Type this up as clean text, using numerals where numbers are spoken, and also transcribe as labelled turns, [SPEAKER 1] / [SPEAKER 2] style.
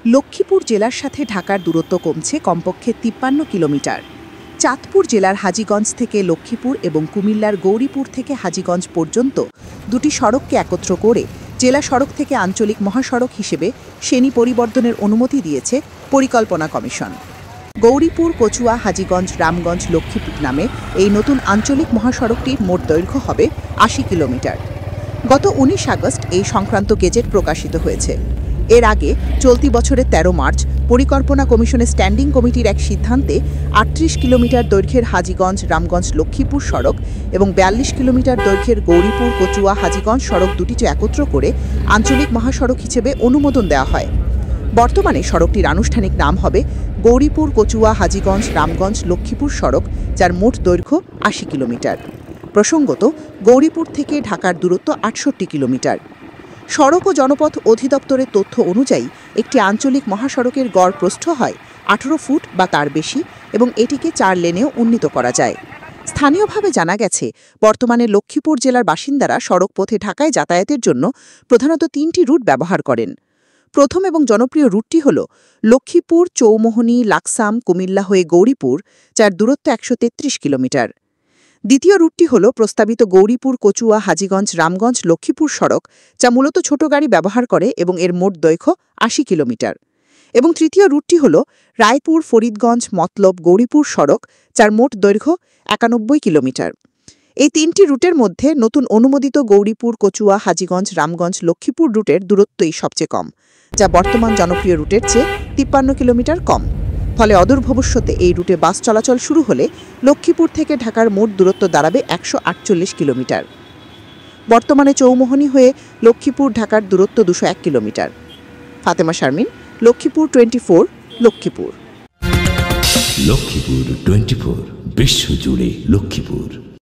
[SPEAKER 1] লক্ষ্মীপুর জেলার সাথে ঢাকার দূরত্ব কমছে কমপক্ষে ৫৩ কিলোমিটার। চাঁদপুর জেলার হাজীগঞ্জ থেকে লক্ষ্মীপুর এবং কুমিল্লার গৌরীপুর থেকে হাজীগঞ্জ পর্যন্ত দুটি সড়ককে একত্র করে জেলা সড়ক থেকে আঞ্চলিক মহাসড়ক হিসেবে শ্রেণী পরিবর্তনের অনুমতি দিয়েছে পরিকল্পনা কমিশন। গৌরীপুর, কচুয়া, হাজীগঞ্জ, রামগঞ্জ, লক্ষ্মীপুর নামে এই নতুন আঞ্চলিক মহাসড়কটির মোট দৈর্ঘ্য হবে ৮০ কিলোমিটার। গত ১৯ আগস্ট এই সংক্রান্ত গেজেট প্রকাশিত হয়েছে। এর আগে চলতি বছরের ১৩ মার্চ পরিকল্পনা কমিশনের স্ট্যান্ডিং কমিটির এক সিদ্ধান্তে ৩৮ কিলোমিটার দৈর্ঘ্যের হাজীগঞ্জ, রামগঞ্জ, লক্ষ্মীপুর সড়ক এবং ৪২ কিলোমিটার দৈর্ঘ্যের গৌরীপুর, কচুয়া, হাজীগঞ্জ সড়ক দুটিকে একত্র করে আঞ্চলিক মহাসড়ক হিসেবে অনুমোদন দেওয়া হয়। বর্তমানে সড়কটির আনুষ্ঠানিক নাম হবে গৌরীপুর, কচুয়া, হাজীগঞ্জ, রামগঞ্জ, লক্ষ্মীপুর সড়ক, যার মোট দৈর্ঘ্য ৮০ কিলোমিটার। প্রসঙ্গত, গৌরীপুর থেকে ঢাকার দূরত্ব ৬৮ কিলোমিটার। সড়ক ও জনপথ অধিদপ্তরের তথ্য অনুযায়ী একটি আঞ্চলিক মহাসড়কের গড় প্রস্থ হয় ১৮ ফুট বা তার বেশি এবং এটিকে ৪ লেনেও উন্নীত করা যায়। স্থানীয়ভাবে জানা গেছে, বর্তমানে লক্ষ্মীপুর জেলার বাসিন্দারা সড়ক পথে ঢাকায় যাতায়াতের জন্য প্রধানত ৩টি রুট ব্যবহার করেন। প্রথম এবং জনপ্রিয় রুটটি হল লক্ষ্মীপুর, চৌমোহনী, লাকসাম, কুমিল্লা হয়ে গৌরীপুর, যার দূরত্ব ১৩৩ কিলোমিটার। দ্বিতীয় রুটটি হল প্রস্তাবিত গৌরীপুর, কচুয়া, হাজীগঞ্জ, রামগঞ্জ, লক্ষ্মীপুর সড়ক, যা মূলত ছোট গাড়ি ব্যবহার করে এবং এর মোট দৈর্ঘ্য ৮০ কিলোমিটার। এবং তৃতীয় রুটটি হল রায়পুর, ফরিদগঞ্জ, মতলব, গৌরীপুর সড়ক, যার মোট দৈর্ঘ্য ৯১ কিলোমিটার। এই ৩টি রুটের মধ্যে নতুন অনুমোদিত গৌরীপুর, কচুয়া, হাজীগঞ্জ, রামগঞ্জ, লক্ষ্মীপুর রুটের দূরত্বই সবচেয়ে কম, যা বর্তমান জনপ্রিয় রুটের চেয়ে ৫৩ কিলোমিটার কম। ফলে অদূর ভবিষ্যতে এই রুটে বাস চলাচল শুরু হলে লক্ষ্মীপুর থেকে ঢাকার মোট দূরত্ব দাঁড়াবে ১৪৮ কিলোমিটার। বর্তমানে চৌমোহনী হয়ে লক্ষ্মীপুর ঢাকার দূরত্ব ২০১ কিলোমিটার। ফাতেমা শারমিন, লক্ষ্মীপুর 24, লক্ষ্মীপুর।
[SPEAKER 2] লক্ষ্মীপুর 24, বিশ্বজুড়ে লক্ষ্মীপুর।